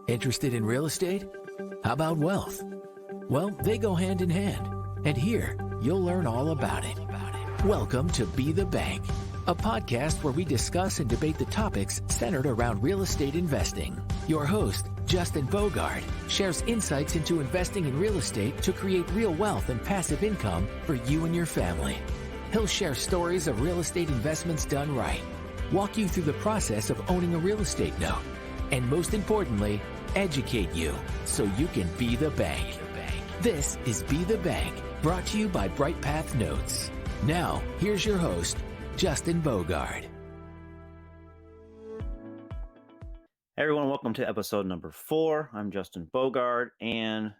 Interested in real estate? How about wealth? Well, they go hand in hand. And here, you'll learn all about it. Welcome to Be the Bank, a podcast where we discuss and debate the topics centered around real estate investing. Your host, Justin Bogard, shares insights into investing in real estate to create real wealth and passive income for you and your family. He'll share stories of real estate investments done right, walk you through the process of owning a real estate note, and most importantly, educate you so you can be the bank. This is Be the Bank, brought to you by BrightPath Notes. Now, here's your host, Justin Bogard. Hey everyone, welcome to episode number 4. I'm Justin Bogard, and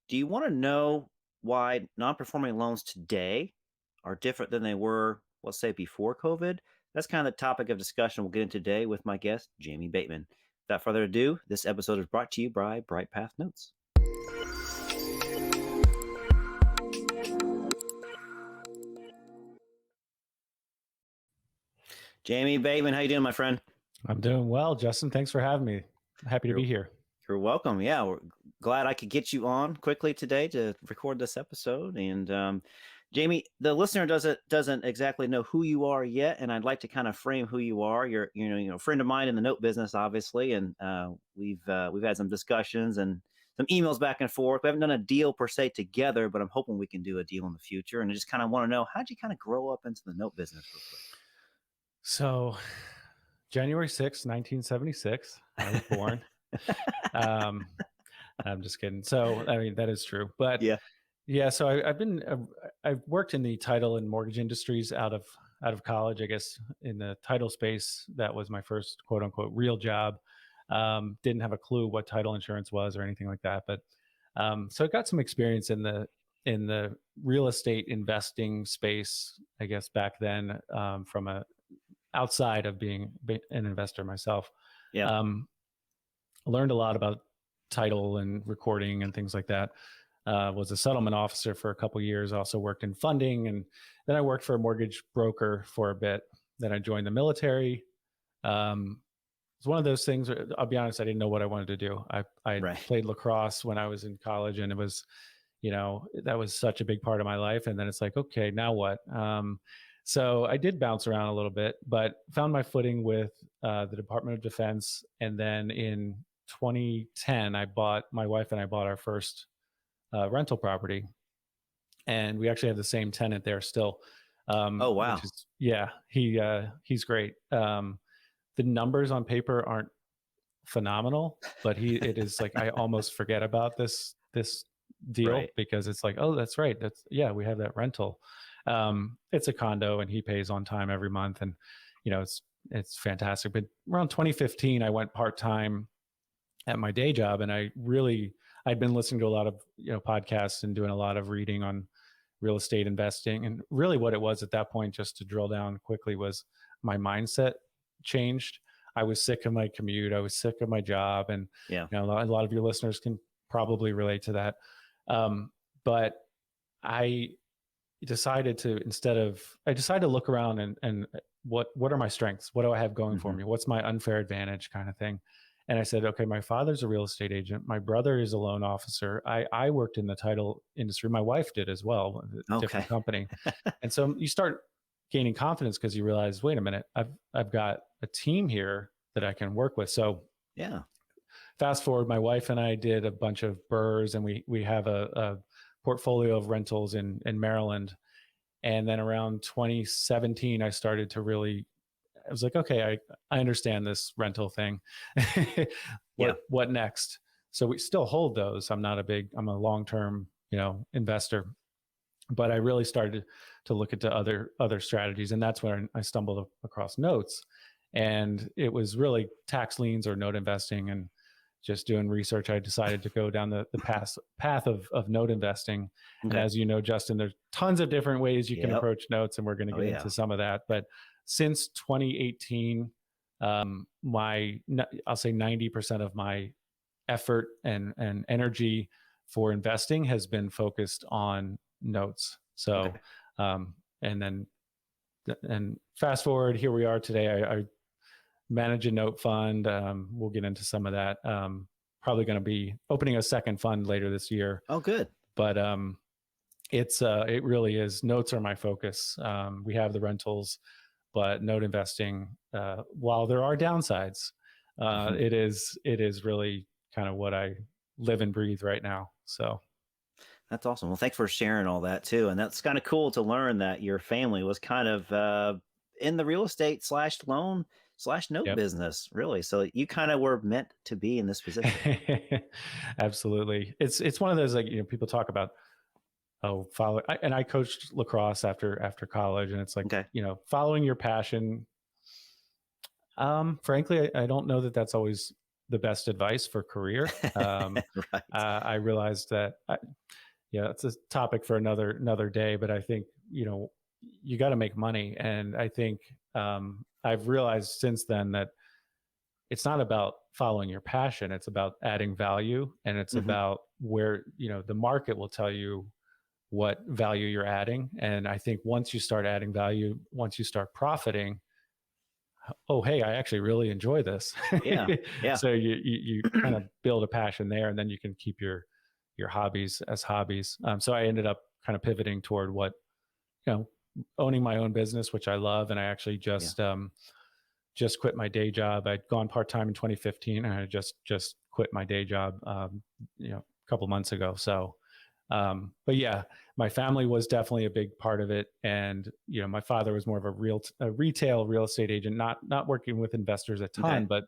do you want to know why non-performing loans today are different than they were, let's say, before COVID? That's kind of the topic of discussion we'll get into today with my guest, Jamie Bateman. Without further ado, this episode is brought to you by BrightPath Notes. Jamie Bateman, how you doing, my friend? I'm doing well, Justin. Thanks for having me. Happy to be here. You're welcome. Yeah, we're glad I could get you on quickly today to record this episode. And Jamie, the listener doesn't exactly know who you are yet, and I'd like to kind of frame who you are. You're a friend of mine in the note business, obviously, and we've had some discussions and some emails back and forth. We haven't done a deal per se together, but I'm hoping we can do a deal in the future. And I just kind of want to know, how'd you kind of grow up into the note business real quick? So, January 6th, 1976, I was born. I'm just kidding. So, I mean, that is true. But yeah. So I've worked in the title and mortgage industries out of college. I guess in the title space, that was my first quote unquote real job. Didn't have a clue what title insurance was or anything like that. But so I got some experience in the real estate investing space, I guess back then, from outside of being an investor myself. Learned a lot about title and recording and things like that. Was a settlement officer for a couple of years, also worked in funding. And then I worked for a mortgage broker for a bit. Then I joined the military. It's one of those things, I'll be honest, I didn't know what I wanted to do. I played lacrosse when I was in college, and it was, that was such a big part of my life. And then it's like, okay, now what? So I did bounce around a little bit, but found my footing with the Department of Defense. And then in 2010, my wife and I bought our first rental property. And we actually have the same tenant there still. Oh, wow. He's great. The numbers on paper aren't phenomenal, but it is like, I almost forget about this deal because it's like, oh, that's right. We have that rental. It's a condo and he pays on time every month, and it's fantastic. But around 2015, I went part-time at my day job, and I'd been listening to a lot of podcasts and doing a lot of reading on real estate investing. And really what it was at that point, just to drill down quickly, was my mindset changed. I was sick of my commute. I was sick of my job. And a lot of your listeners can probably relate to that. But I decided to look around and what are my strengths? What do I have going for me? What's my unfair advantage kind of thing? And I said, okay, my father's a real estate agent. My brother is a loan officer. I worked in the title industry. My wife did as well, a different company. And so you start gaining confidence because you realize, wait a minute, I've got a team here that I can work with. So fast forward, my wife and I did a bunch of BRRRRs, and we have a portfolio of rentals in Maryland. And then around 2017, I started to I was like, okay, I understand this rental thing. What next? So we still hold those. I'm a long-term, investor, but I really started to look into other strategies. And that's when I stumbled across notes, and it was really tax liens or note investing. And just doing research, I decided to go down the path of note investing. Okay. And as you know, Justin, there's tons of different ways you can approach notes, and we're going to get into some of that. But since 2018, I'll say 90% of my effort and energy for investing has been focused on notes. So, and fast forward, here we are today. I manage a note fund. We'll get into some of that. probably going to be opening a second fund later this year. Oh, good. But it really is. Notes are my focus. We have the rentals, but note investing, while there are downsides, it is really kind of what I live and breathe right now. So that's awesome. Well, thanks for sharing all that too. And that's kind of cool to learn that your family was kind of in the real estate / loan / note business, really. So you kind of were meant to be in this position. Absolutely. It's one of those, like, people talk about, follow. And I coached lacrosse after college, and it's like, following your passion. Frankly, I don't know that that's always the best advice for career. Right. I realized that, it's a topic for another day, but I think, you got to make money. And I think I've realized since then that it's not about following your passion. It's about adding value. And it's about where, the market will tell you what value you're adding. And I think once you start adding value, once you start profiting, oh, hey, I actually really enjoy this. Yeah. So you kind of build a passion there, and then you can keep your hobbies as hobbies. So I ended up kind of pivoting toward what, owning my own business, which I love. And I actually just quit my day job. I'd gone part-time in 2015, and I just quit my day job, a couple months ago. So, but yeah, my family was definitely a big part of it. And, my father was more of a retail real estate agent, not working with investors a ton, but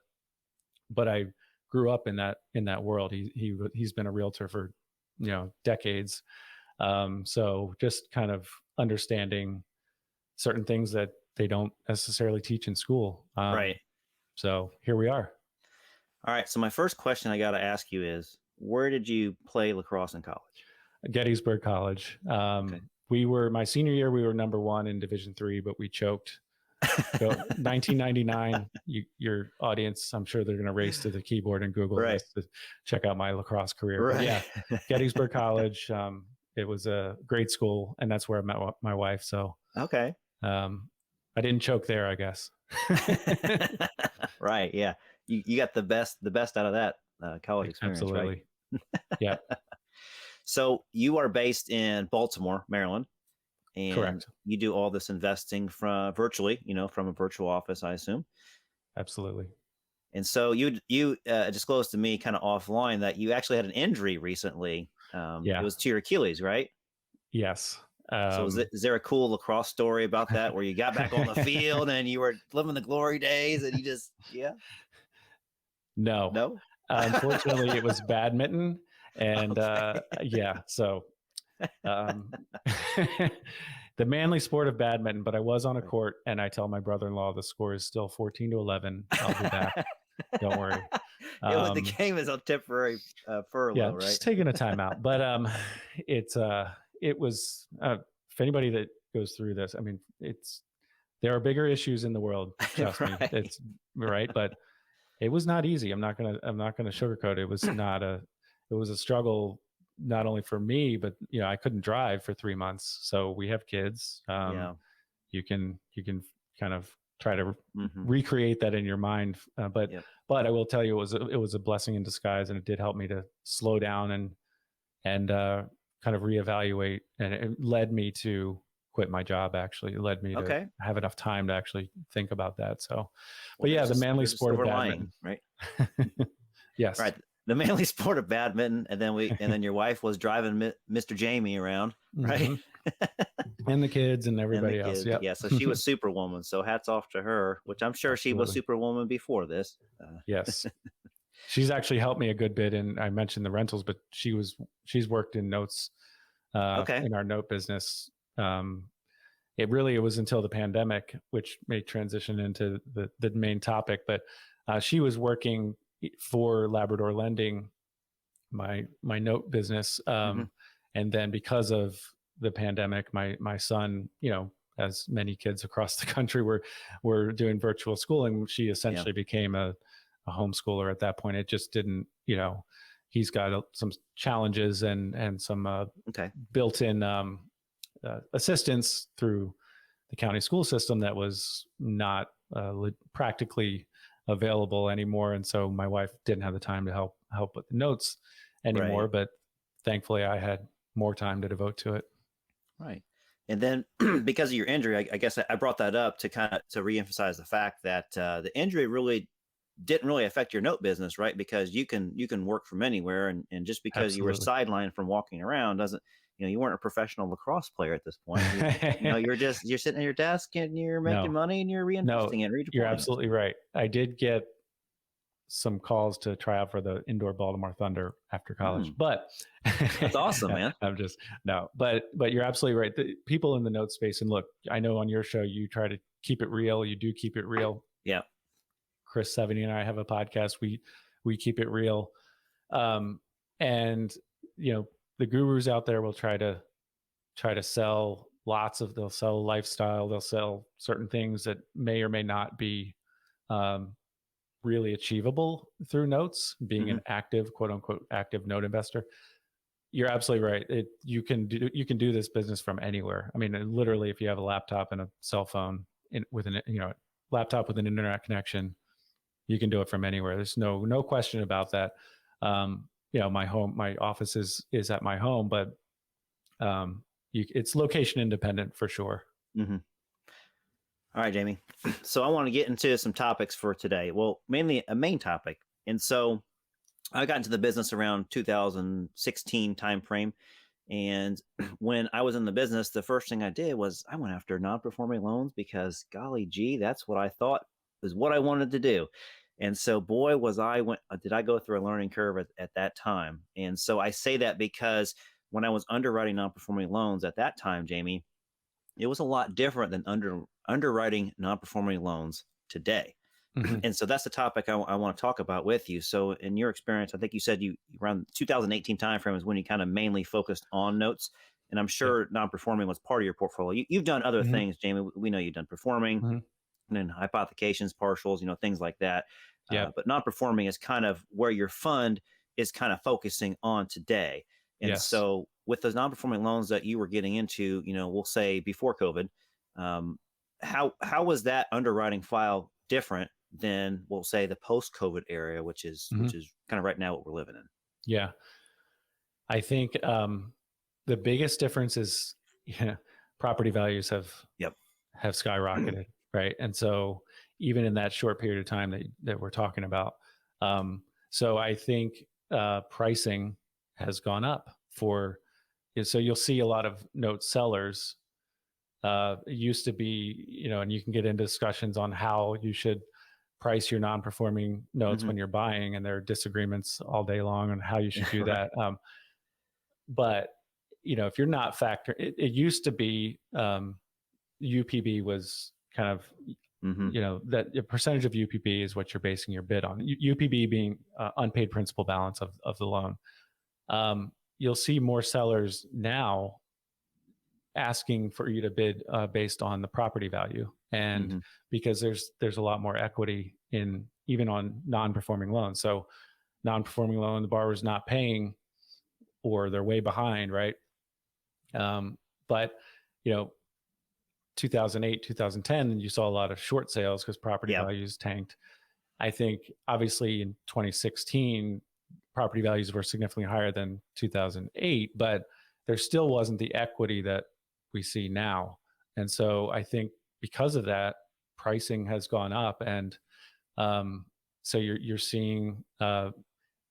I grew up in that world. He's been a realtor for, decades. So just kind of understanding certain things that they don't necessarily teach in school. Right. So here we are. All right. So my first question I got to ask you is, where did you play lacrosse in college? Gettysburg College. My senior year, we were number 1 in Division III, but we choked. So 1999, your audience, I'm sure they're going to race to the keyboard and Google this to check out my lacrosse career. Right. But yeah, Gettysburg College. It was a great school, and that's where I met my wife. So okay. I didn't choke there, I guess. Right. Yeah. You got the best out of that college experience. Absolutely. Right? Yeah. So you are based in Baltimore, Maryland, and correct. You do all this investing from virtually, from a virtual office, I assume. Absolutely. And so you disclosed to me kind of offline that you actually had an injury recently. It was to your Achilles, right? Yes. So is there a cool lacrosse story about that, where you got back on the field and you were living the glory days and you just, No? Unfortunately, it was badminton. And so the manly sport of badminton, but I was on a court, and I tell my brother-in-law the score is still 14-11. I'll be back. Don't worry. The game is on temporary furlough, right? Just taking a timeout. But it was if anybody that goes through this, I mean, there are bigger issues in the world. Trust me. It's right, but it was not easy. I'm not gonna sugarcoat it. It was a struggle, not only for me, but I couldn't drive for 3 months. So we have kids. You can kind of try to recreate that in your mind. But I will tell you, it was a blessing in disguise, and it did help me to slow down and kind of reevaluate. And it led me to quit my job. Actually, it led me to have enough time to actually think about that. So, but the manly sport of badminton, right? Yes. Right. The manly sport of badminton, and then your wife was driving Mr. Jamie around, right? And the kids and everybody else. Yep. Yeah. So she was Superwoman. So hats off to her, which I'm sure she was Superwoman before this. Yes. She's actually helped me a good bit. And I mentioned the rentals, but she's worked in notes in our note business. It was until the pandemic, which may transition into the main topic, but she was working for Labrador Lending, my note business. And then because of the pandemic, my son, as many kids across the country were doing virtual schooling, she essentially became a homeschooler at that point. It just didn't, he's got some challenges and some built-in assistance through the county school system that was not practically available anymore. And so my wife didn't have the time to help with the notes anymore, Right. but thankfully I had more time to devote to it. Right. And then because of your injury, I guess I brought that up to kind of to reemphasize the fact that the injury really didn't really affect your note business, right? Because you can work from anywhere, and just because you were Absolutely. sidelined from walking around doesn't, you weren't a professional lacrosse player at this point. You're sitting at your desk and you're making No, money and you're no, reinvesting it, you're redeploying it. absolutely right. I did get some calls to try out for the indoor Baltimore Thunder after college, but That's awesome, man. I'm just, no, but you're absolutely right. The people in the note space, and look, I know on your show, you try to keep it real. You do keep it real. Yeah. Chris Seveny and I have a podcast. We keep it real. And the gurus out there will try to sell they'll sell lifestyle, they'll sell certain things that may or may not be really achievable through notes, being an active, quote unquote, active note investor. You're absolutely right. You can do this business from anywhere. I mean, literally, if you have a laptop and a cell phone with an laptop with an internet connection, you can do it from anywhere. There's no question about that. My office is at my home, but it's location independent for sure. Mm-hmm. All right, Jamie. So I want to get into some topics for today. Well, mainly a main topic. And so I got into the business around 2016 timeframe. And when I was in the business, the first thing I did was I went after non-performing loans because golly gee, that's what I thought was what I wanted to do. And so boy, did I go through a learning curve at that time. And so I say that because when I was underwriting non-performing loans at that time, Jamie, it was a lot different than underwriting non-performing loans today. Mm-hmm. And so that's the topic I want to talk about with you. So in your experience, I think you said you around 2018 timeframe is when you kind of mainly focused on notes. And I'm sure non-performing was part of your portfolio. You've done other things, Jamie. We know you've done performing and then hypothecations, partials, things like that. But non-performing is kind of where your fund is kind of focusing on today. And so with those non-performing loans that you were getting into, we'll say before COVID, how was that underwriting file different than we'll say the post-COVID area, which is kind of right now what we're living in? Yeah. I think the biggest difference is property values have skyrocketed, right? And so even in that short period of time that we're talking about, so I think pricing has gone up so you'll see a lot of note sellers. It used to be, and you can get into discussions on how you should price your non-performing notes when you're buying, and there are disagreements all day long on how you should do that. But if you're not it used to be UPB was kind of that a percentage of UPB is what you're basing your bid on. UPB being unpaid principal balance of the loan. You'll see more sellers now asking for you to bid based on the property value, and because there's a lot more equity even on non-performing loans. So non-performing loan, the borrower's not paying or they're way behind, right? But 2008, 2010, you saw a lot of short sales because property values tanked. I think obviously in 2016, property values were significantly higher than 2008, but there still wasn't the equity that we see now. And so I think because of that, pricing has gone up, and so you're seeing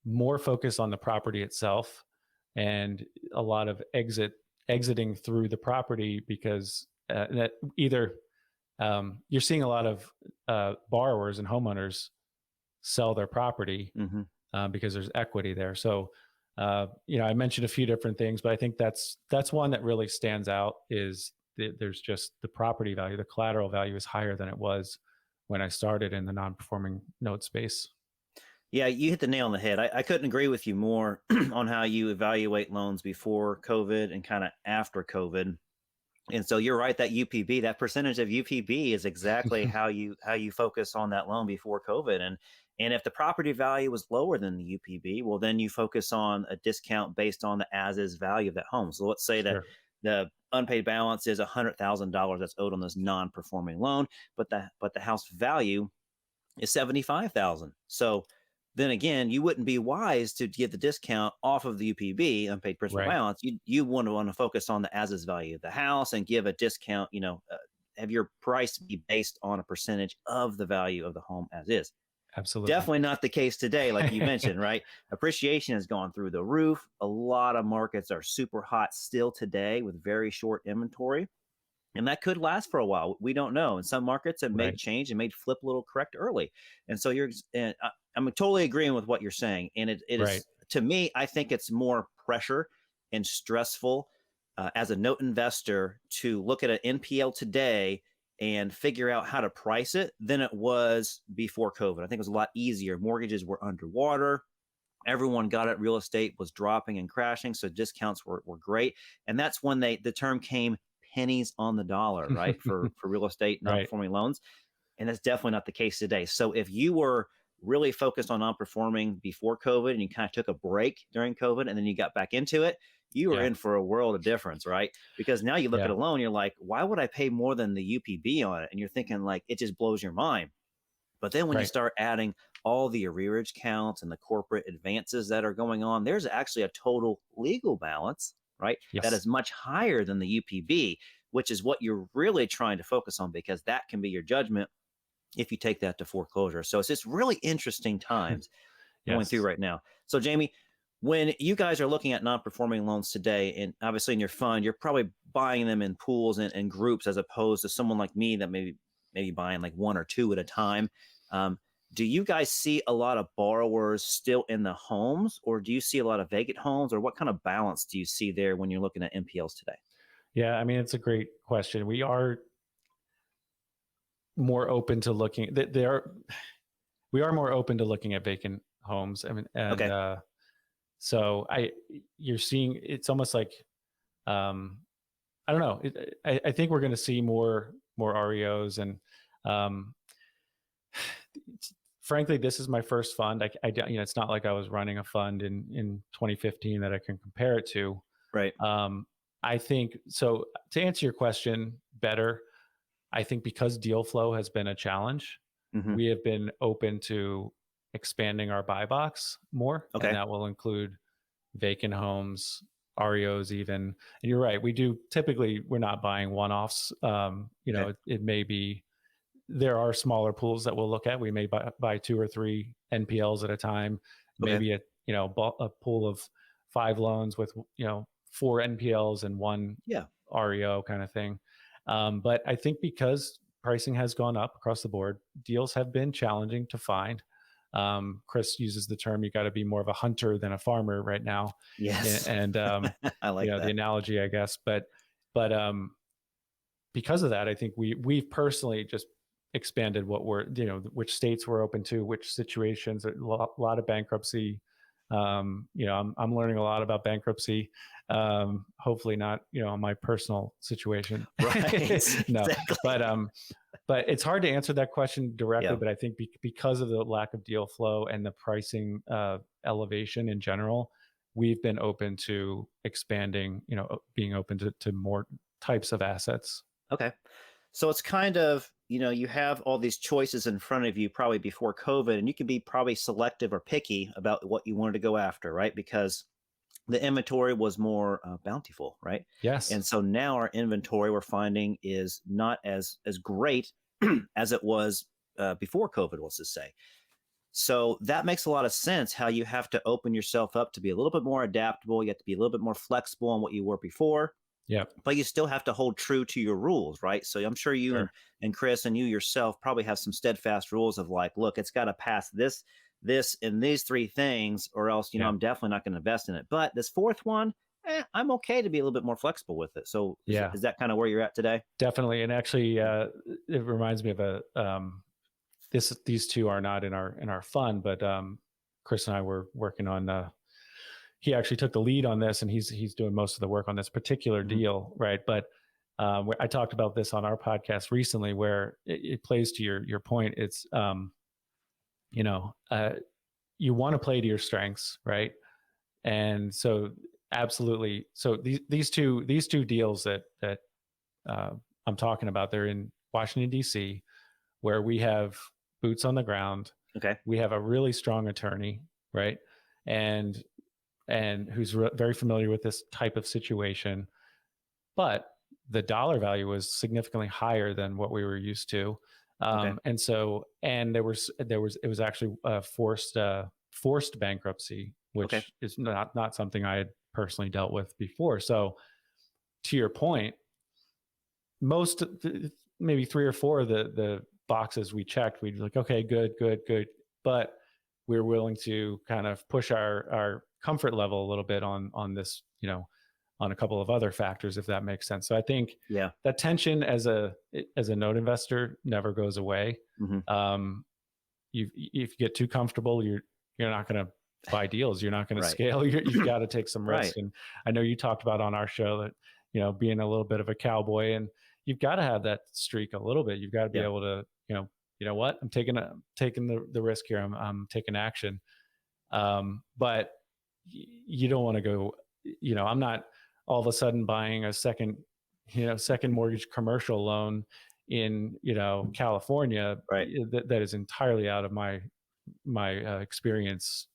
more focus on the property itself and a lot of exiting through the property because that either you're seeing a lot of borrowers and homeowners sell their property because there's equity there. So I mentioned a few different things, but I think that's one that really stands out is there's just the property value, the collateral value is higher than it was when I started in the non-performing note space. Yeah, you hit the nail on the head. I couldn't agree with you more on how you evaluate loans before COVID and kind of after COVID. And so you're right, that UPB, that percentage of UPB is exactly how you focus on that loan before COVID. And if the property value was lower than the UPB, well, then you focus on a discount based on the as-is value of that home. So let's say that the unpaid balance is $100,000 that's owed on this non-performing loan, but the house value is $75,000. So then again, you wouldn't be wise to give the discount off of the UPB, unpaid principal Right. balance. You want to focus on the as is value of the house and give a discount, have your price be based on a percentage of the value of the home as is. Absolutely. Definitely not the case today, like you mentioned, right? Appreciation has gone through the roof. A lot of markets are super hot still today with very short inventory. And that could last for a while. We don't know. In some markets, it may Right. change and may flip a little correct early. And so I'm totally agreeing with what you're saying. And it Right. is, to me, I think it's more pressure and stressful as a note investor to look at an NPL today and figure out how to price it than it was before COVID. I think it was a lot easier. Mortgages were underwater. Everyone got it. Real estate was dropping and crashing. So discounts were great. And that's when the term came pennies on the dollar, right? For real estate non-performing loans. And that's definitely not the case today. So if you were really focused on non-performing before COVID and you kind of took a break during COVID and then you got back into it, you were in for a world of difference, right? Because now you look at a loan, you're like, why would I pay more than the UPB on it? And you're thinking like, it just blows your mind. But then when you start adding all the arrearage counts and the corporate advances that are going on, there's actually a total legal balance, right? Yes. That is much higher than the UPB, which is what you're really trying to focus on, because that can be your judgment if you take that to foreclosure. So it's just really interesting times going through right now. So Jamie, when you guys are looking at non-performing loans today, and obviously in your fund, you're probably buying them in pools and groups, as opposed to someone like me that maybe buying like one or two at a time. Do you guys see a lot of borrowers still in the homes, or do you see a lot of vacant homes, or what kind of balance do you see there when you're looking at NPLs today? Yeah, I mean, it's a great question. We are more open to looking we are more open to looking at vacant homes. I mean, and so you're seeing, it's almost like, I don't know. I think we're going to see more REOs, and frankly, this is my first fund. It's not like I was running a fund in 2015 that I can compare it to. Right. I think so. To answer your question better, I think because deal flow has been a challenge, we have been open to expanding our buy box more. And that will include vacant homes, REOs even. And you're right, we're not buying one-offs. It may be, there are smaller pools that we'll look at. We may buy 2 or 3 NPLs at a time, maybe a pool of 5 loans with 4 NPLs and 1 REO kind of thing. But I think because pricing has gone up across the board, deals have been challenging to find. Chris uses the term, you got to be more of a hunter than a farmer right now. Yes. And I like that. the analogy, I guess. But because of that, I think we've personally just expanded what which states we're open to, which situations. A lot of bankruptcy. I'm learning a lot about bankruptcy. Hopefully not, my personal situation. Right. No, Exactly. but it's hard to answer that question directly. But I think because of the lack of deal flow and the pricing elevation in general, we've been open to expanding, being open to more types of assets. Okay. So it's kind of, you have all these choices in front of you probably before COVID, and you can be probably selective or picky about what you wanted to go after, right? Because the inventory was more bountiful, right? Yes. And so now our inventory, we're finding, is not as great as it was before COVID, let's just say. So that makes a lot of sense, how you have to open yourself up to be a little bit more adaptable. You have to be a little bit more flexible on what you were before. Yeah. But you still have to hold true to your rules, right? So I'm sure you and Chris and you yourself probably have some steadfast rules of like, look, it's got to pass this, and these 3 things, or else, I'm definitely not going to invest in it. But this 4th one, I'm okay to be a little bit more flexible with it. So is that kind of where you're at today? Definitely. And actually, it reminds me of these 2 are not in our fund, but Chris and I were working on he actually took the lead on this, and he's doing most of the work on this particular deal, right? But I talked about this on our podcast recently, where it plays to your point. It's you want to play to your strengths, right? And so absolutely. So these two deals that I'm talking about, they're in Washington, D.C., where we have boots on the ground. Okay. We have a really strong attorney, right? And who's very familiar with this type of situation. But the dollar value was significantly higher than what we were used to. Okay. And so, and it was actually forced bankruptcy, which Okay. is not something I had personally dealt with before. So to your point, most, maybe 3 or 4 of the boxes we checked, we'd be like, okay, good. But we're willing to kind of push our comfort level a little bit on this, on a couple of other factors, if that makes sense. So I think that tension as a note investor never goes away. Mm-hmm. If you get too comfortable, you're not going to buy deals. You're not going to Right. scale. You've got to take some risk. Right. And I know you talked about on our show that, being a little bit of a cowboy, and you've got to have that streak a little bit. You've got to be able to, you know what, I'm taking the risk here. I'm taking action. But you don't want to go, I'm not all of a sudden buying a second mortgage commercial loan in, California. Right. That is entirely out of my experience.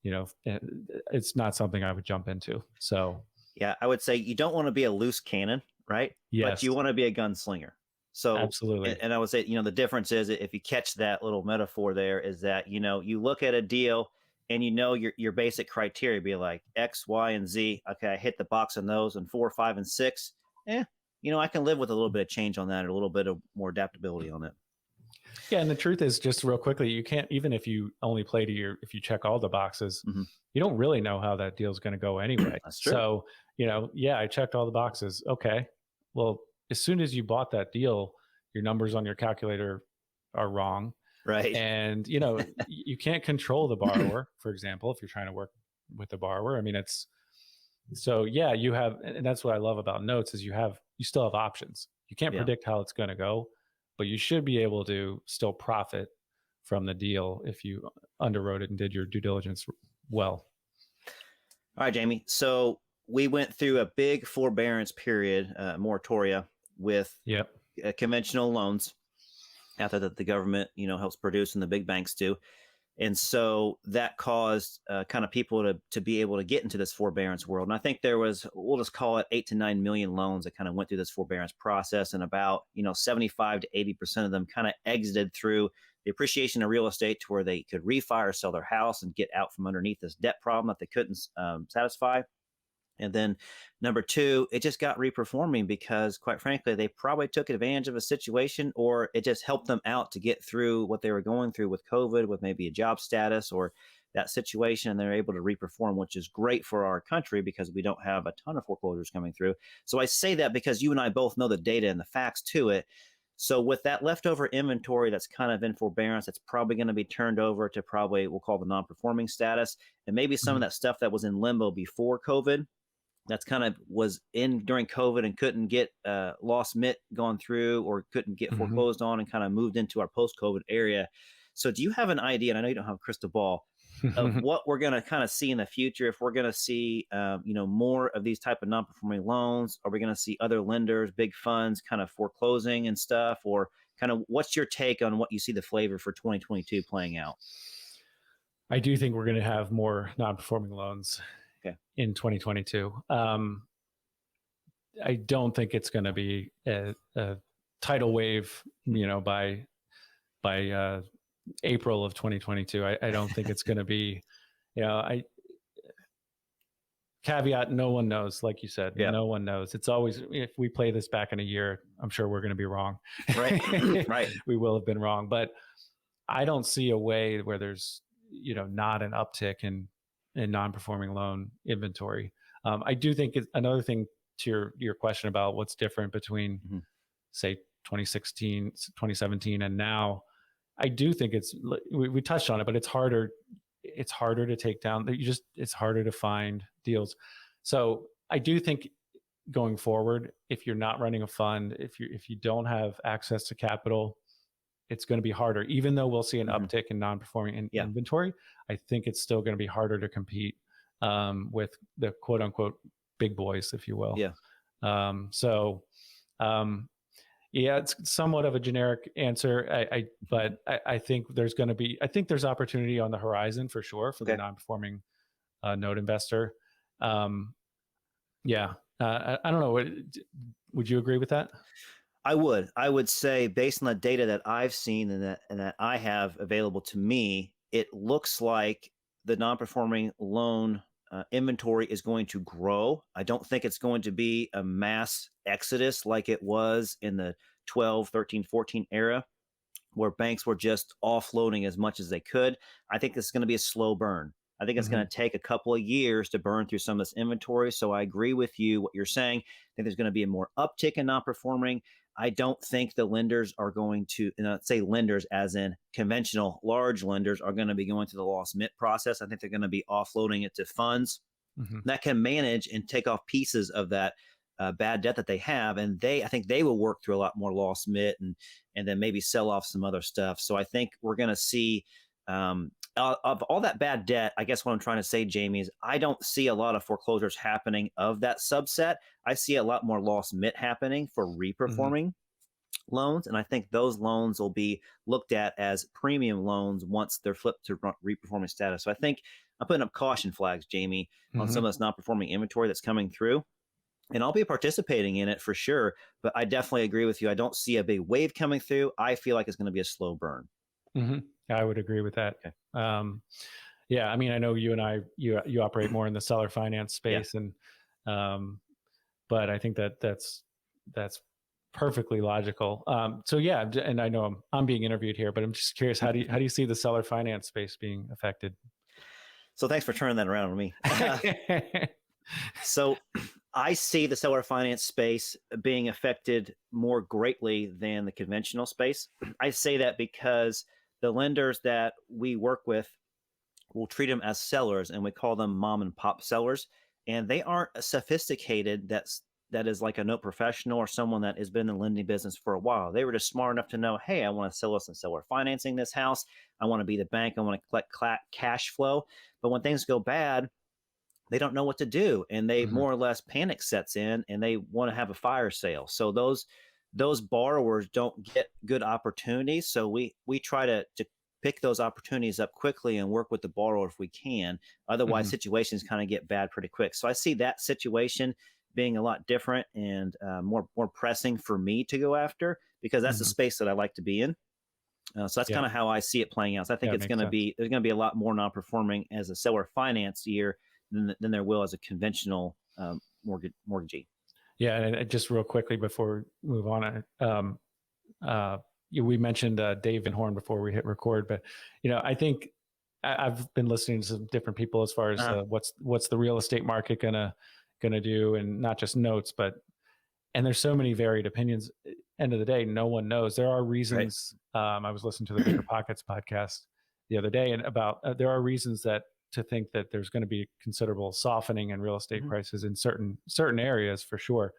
It's not something I would jump into. So yeah, I would say you don't want to be a loose cannon, right? Yes. But you want to be a gunslinger. So absolutely. And I would say, the difference is, if you catch that little metaphor there, is that, you look at a deal and your basic criteria be like X, Y, and Z. Okay, I hit the box on those, and 4, 5, and 6. I can live with a little bit of change on that, or a little bit of more adaptability on it. Yeah, and the truth is, just real quickly, you can't, even if you only play if you check all the boxes, you don't really know how that deal is going to go anyway. That's true. So, I checked all the boxes. Okay, well, as soon as you bought that deal, your numbers on your calculator are wrong. Right. And, you can't control the borrower, for example, if you're trying to work with the borrower. I mean, you have, and that's what I love about notes, is you still have options. You can't predict how it's going to go, but you should be able to still profit from the deal if you underwrote it and did your due diligence well. All right, Jamie. So we went through a big forbearance period, moratoria, with conventional loans after that the government, helps produce, and the big banks do. And so that caused kind of people to be able to get into this forbearance world. And I think there was, we'll just call it 8 to 9 million loans that kind of went through this forbearance process. And about, 75 to 80% of them kind of exited through the appreciation of real estate to where they could refi or sell their house and get out from underneath this debt problem that they couldn't satisfy. And then number 2, it just got reperforming because, quite frankly, they probably took advantage of a situation, or it just helped them out to get through what they were going through with COVID, with maybe a job status or that situation. And they're able to reperform, which is great for our country because we don't have a ton of foreclosures coming through. So I say that because you and I both know the data and the facts to it. So with that leftover inventory that's kind of in forbearance, it's probably going to be turned over to probably, we'll call the non-performing status. And maybe some of that stuff that was in limbo before COVID, that's kind of was in during COVID and couldn't get lost MIT gone through, or couldn't get foreclosed on, and kind of moved into our post-COVID area. So do you have an idea, and I know you don't have a crystal ball, of what we're going to kind of see in the future? If we're going to see, more of these type of non-performing loans, are we going to see other lenders, big funds kind of foreclosing and stuff? Or kind of what's your take on what you see the flavor for 2022 playing out? I do think we're going to have more non-performing loans in 2022. I don't think it's going to be a tidal wave, by April of 2022. I don't think it's going to be, caveat, no one knows, like you said, no one knows. It's always, if we play this back in a year, I'm sure we're going to be wrong. Right. Right. We will have been wrong, but I don't see a way where there's, not an uptick in non-performing loan inventory. I do think another thing to your question about what's different between, say, 2016, 2017, and now, I do think we touched on it, but it's harder to take down. It's harder to find deals. So I do think going forward, if you're not running a fund, if you don't have access to capital, it's going to be harder. Even though we'll see an uptick in non-performing inventory, I think it's still going to be harder to compete with the quote unquote big boys, if you will. Yeah, it's somewhat of a generic answer. But I think there's going to be, I think there's opportunity on the horizon for sure for the Okay. non-performing note investor. Yeah, I don't know. Would you agree with that? I would say based on the data that I've seen and that I have available to me, it looks like the non-performing loan inventory is going to grow. I don't think it's going to be a mass exodus like it was in the 12, 13, 14 era, where banks were just offloading as much as they could. I think it's going to be a slow burn. I think it's going to take a couple of years to burn through some of this inventory. So I agree with you, what you're saying. I think there's going to be a more uptick in non-performing. I don't think the lenders are going to, say lenders as in conventional large lenders, are going to be going through the loss MIT process. I think they're going to be offloading it to funds that can manage and take off pieces of that bad debt that they have. And I think they will work through a lot more loss MIT and then maybe sell off some other stuff. So I think we're going to see of all that bad debt. I guess what I'm trying to say, Jamie, is I don't see a lot of foreclosures happening of that subset. I see a lot more loss MIT happening for reperforming loans. And I think those loans will be looked at as premium loans once they're flipped to reperforming status. So I think I'm putting up caution flags, Jamie, on some of this non-performing inventory that's coming through. And I'll be participating in it for sure. But I definitely agree with you. I don't see a big wave coming through. I feel like it's going to be a slow burn. I would agree with that. Okay. Yeah, I mean, I know you and you operate more in the seller finance space, and but I think that's perfectly logical. So yeah, and I know I'm being interviewed here, but I'm just curious, how do you see the seller finance space being affected? So thanks for turning that around on me. So I see the seller finance space being affected more greatly than the conventional space. I say that because the lenders that we work with will treat them as sellers, and we call them mom and pop sellers. And they aren't sophisticated. That is like a note professional or someone that has been in the lending business for a while. They were just smart enough to know, hey, I want to sell us some seller financing this house. I want to be the bank. I want to collect cash flow. But when things go bad, they don't know what to do, and they more or less panic sets in, and they want to have a fire sale. So those borrowers don't get good opportunities. So we try to pick those opportunities up quickly and work with the borrower if we can. Otherwise, situations kind of get bad pretty quick. So I see that situation being a lot different and more pressing for me to go after, because that's the space that I like to be in. So that's kind of how I see it playing out. So I think there's going to be a lot more non-performing as a seller finance year than there will as a conventional mortgagee. Yeah, and just real quickly before we move on, we mentioned Dave Van Horn before we hit record, but I think I've been listening to some different people as far as what's the real estate market gonna do, and not just notes, and there's so many varied opinions. End of the day, no one knows. There are reasons. Right. I was listening to the Bigger Pockets podcast the other day, and about there are reasons to think that there's going to be considerable softening in real estate prices in certain areas for sure.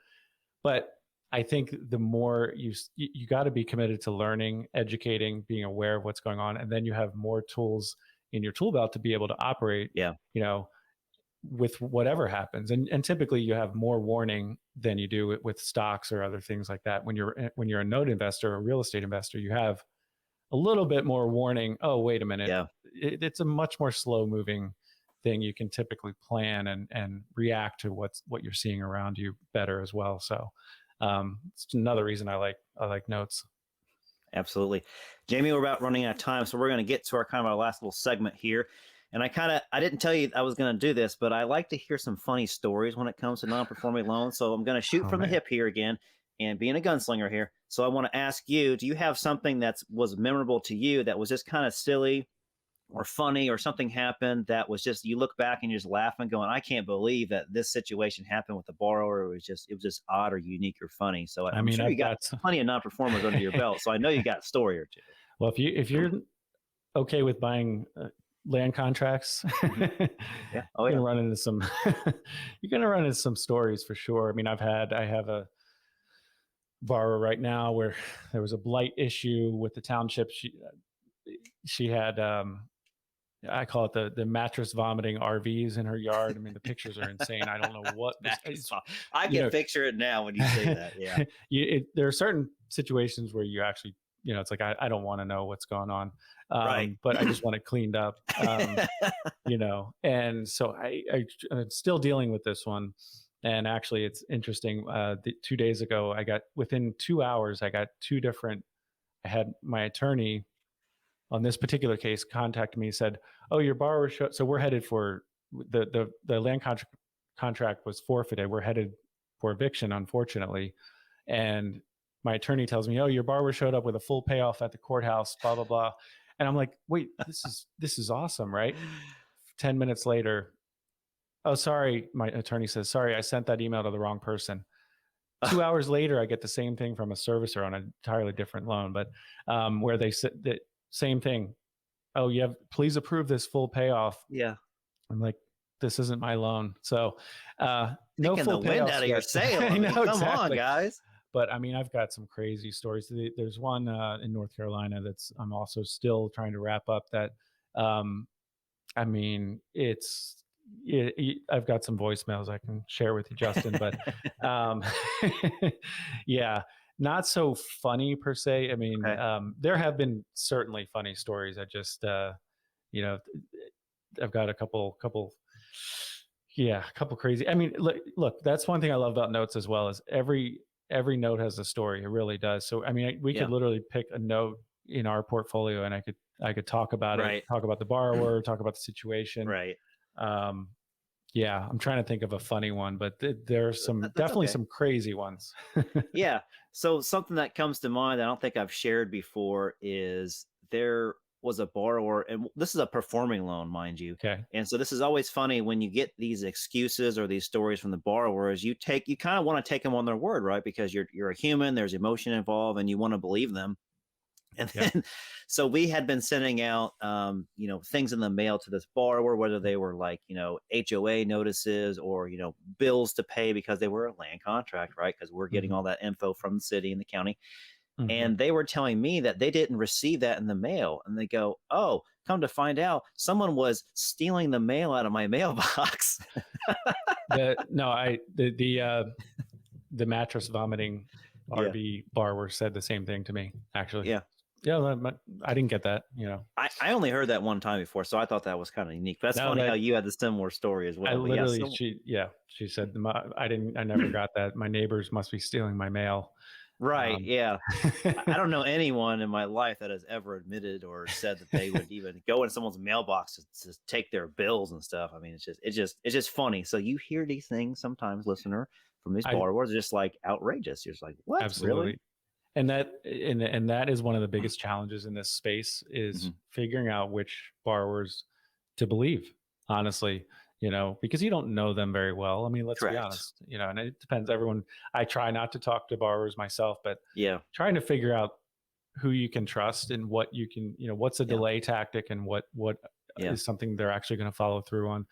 But I think the more you got to be committed to learning, educating, being aware of what's going on, and then you have more tools in your tool belt to be able to operate. With whatever happens, and typically you have more warning than you do with stocks or other things like that. When you're a note investor or a real estate investor, you have a little bit more warning. Oh, wait a minute. Yeah. It's a much more slow moving thing. You can typically plan and react to what you're seeing around you better as well. So it's another reason I like notes. Absolutely. Jamie, we're about running out of time, so we're going to get to our last little segment here. And I didn't tell you I was going to do this, but I like to hear some funny stories when it comes to non-performing loans. So I'm going to shoot from the hip here again, and being a gunslinger here. So I want to ask you, do you have something that was memorable to you that was just kind of silly or funny, or something happened that was just, you look back and you're just laughing going, I can't believe that this situation happened with the borrower. It was just odd or unique or funny. So I'm sure you got plenty of non-performers under your belt. So I know you got a story or two. Well, if you're okay with buying land contracts, you're gonna run into some stories for sure. I mean, I have a borrower right now where there was a blight issue with the township. She had I call it the mattress vomiting RVs in her yard. I mean, the pictures are insane. I don't know what I can picture it now when you say that. Yeah. There are certain situations where you actually, it's like, I don't want to know what's going on. Right. But I just want it cleaned up. And so I'm still dealing with this one. And actually it's interesting. 2 days ago, within 2 hours, I had my attorney on this particular case contact me, said, "Oh, your borrower showed." So we're headed for the land contract was forfeited. We're headed for eviction, unfortunately. And my attorney tells me, "Oh, your borrower showed up with a full payoff at the courthouse, blah, blah, blah." And I'm like, wait, this is awesome, right? 10 minutes later, "Oh, sorry." My attorney says, "Sorry, I sent that email to the wrong person." 2 hours later, I get the same thing from a servicer on an entirely different loan, but where they said the same thing. "Oh, please approve this full payoff." Yeah. I'm like, this isn't my loan. So no Taking full the wind out of your sail. I mean, come on, guys. But I mean, I've got some crazy stories. There's one in North Carolina I'm also still trying to wrap up that, I mean, I've got some voicemails I can share with you, Justin, but yeah, not so funny per se. I mean, there have been certainly funny stories. I just, I've got a couple crazy. I mean, look, that's one thing I love about notes as well, is every note has a story. It really does. So, I mean, we could literally pick a note in our portfolio and I could talk about it, talk about the borrower, talk about the situation. Right. Yeah, I'm trying to think of a funny one, but there's definitely some crazy ones. Yeah. So something that comes to mind that I don't think I've shared before is there was a borrower, and this is a performing loan, mind you. Okay. And so this is always funny when you get these excuses or these stories from the borrowers. You kind of want to take them on their word, right? Because you're a human, there's emotion involved, and you want to believe them. And then, so we had been sending out, things in the mail to this borrower, whether they were like, HOA notices or, bills to pay because they were a land contract, right? Because we're getting all that info from the city and the county. Mm-hmm. And they were telling me that they didn't receive that in the mail. And they go, "Oh, come to find out, someone was stealing the mail out of my mailbox." The mattress vomiting RV borrower said the same thing to me, actually. Yeah. Yeah, I didn't get that. I only heard that one time before, so I thought that was kind of unique. But that's funny how you had the similar story as well. I literally, she said, I never got that. My neighbors must be stealing my mail. Right. Yeah. I don't know anyone in my life that has ever admitted or said that they would even go in someone's mailbox to take their bills and stuff. I mean, it's just funny. So you hear these things sometimes, listener, from these borrowers, just like outrageous. You're just like, what? Absolutely. Really? And that is one of the biggest challenges in this space is figuring out which borrowers to believe, honestly, because you don't know them very well. I mean, let's be honest, and it depends. I try not to talk to borrowers myself, but trying to figure out who you can trust and what you can, what's a delay tactic and what is something they're actually going to follow through on.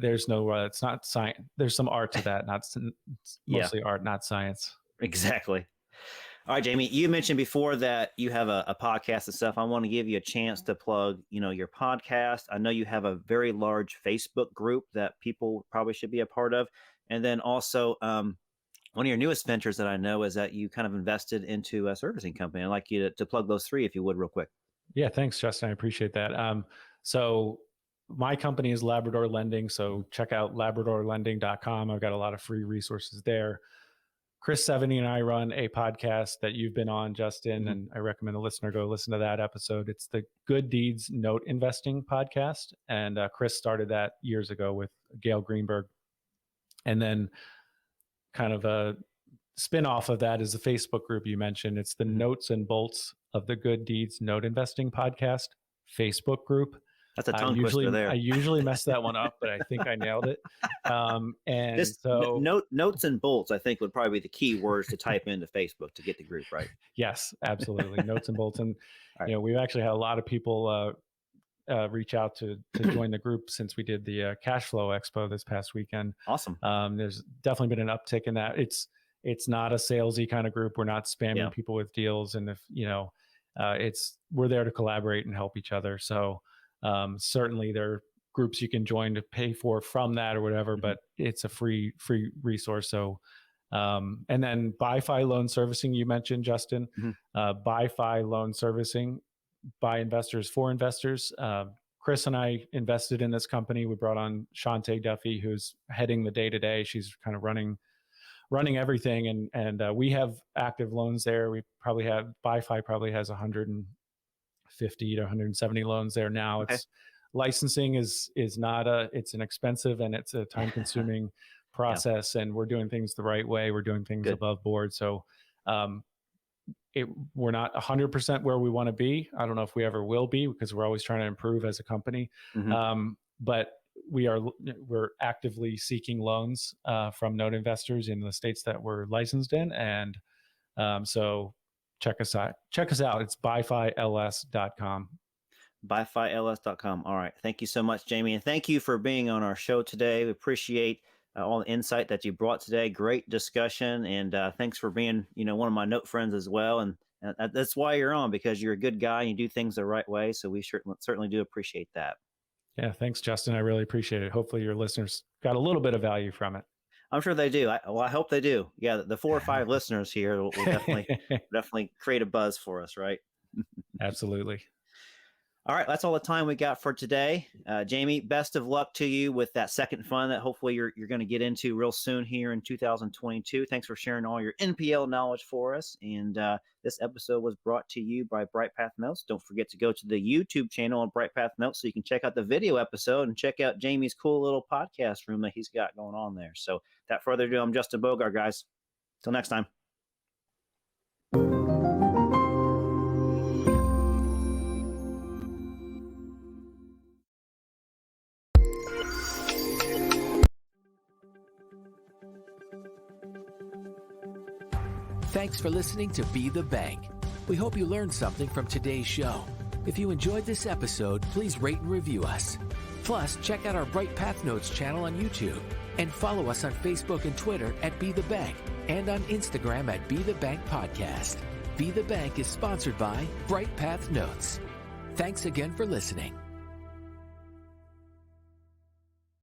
There's it's not science. There's some art to that, mostly art, not science. Exactly. All right, Jamie, you mentioned before that you have a podcast and stuff. I want to give you a chance to plug, your podcast. I know you have a very large Facebook group that people probably should be a part of. And then also one of your newest ventures that I know is that you kind of invested into a servicing company. I'd like you to plug those three, if you would, real quick. Yeah, thanks, Justin. I appreciate that. So my company is Labrador Lending. So check out labradorlending.com. I've got a lot of free resources there. Chris Seveny and I run a podcast that you've been on, Justin, and I recommend the listener go listen to that episode. It's the Good Deeds Note Investing podcast. And Chris started that years ago with Gail Greenberg. And then kind of a spin-off of that is the Facebook group you mentioned. It's the Notes and Bolts of the Good Deeds Note Investing podcast Facebook group. That's a tongue twister there. I usually mess that one up, but I think I nailed it. And this, so notes and bolts, I think, would probably be the key words to type into Facebook to get the group right. Yes, absolutely. Notes and bolts. And, we've actually had a lot of people reach out to join the group since we did the Cash Flow Expo this past weekend. Awesome. There's definitely been an uptick in that. It's not a salesy kind of group. We're not spamming people with deals. And if, we're there to collaborate and help each other. So, Certainly there are groups you can join to pay for from that or whatever, but it's a free resource. So, and then Bifi loan servicing, you mentioned, Justin. Bifi loan servicing by investors for investors. Chris and I invested in this company. We brought on Shantae Duffy, who's heading the day-to-day. She's kind of running everything. And we have active loans there. We probably have, Bifi probably has 150 to 170 loans there now. Okay. It's licensing is not it's an expensive and it's a time consuming process, and we're doing things the right way. We're doing things above board. So, we're not 100% where we want to be. I don't know if we ever will be, because we're always trying to improve as a company. But we're actively seeking loans from note investors in the states that we're licensed in. And so check us out. It's bifils.com. Bifils.com. All right. Thank you so much, Jamie. And thank you for being on our show today. We appreciate all the insight that you brought today. Great discussion. And thanks for being, one of my note friends as well. And that's why you're on, because you're a good guy and you do things the right way. So we certainly do appreciate that. Yeah. Thanks, Justin. I really appreciate it. Hopefully your listeners got a little bit of value from it. I'm sure they do. I hope they do. Yeah. The 4 or 5 listeners here will definitely create a buzz for us, right? Absolutely. All right, that's all the time we got for today. Jamie, best of luck to you with that second fund that hopefully you're going to get into real soon here in 2022. Thanks for sharing all your NPL knowledge for us. And this episode was brought to you by BrightPath Notes. Don't forget to go to the YouTube channel on BrightPath Notes so you can check out the video episode and check out Jamie's cool little podcast room that he's got going on there. So without further ado, I'm Justin Bogard, guys. Till next time. Thanks for listening to Be the Bank. We hope you learned something from today's show. If you enjoyed this episode, please rate and review us. Plus, check out our BrightPath Notes channel on YouTube and follow us on Facebook and Twitter at Be the Bank and on Instagram at Be the Bank Podcast. Be the Bank is sponsored by BrightPath Notes. Thanks again for listening.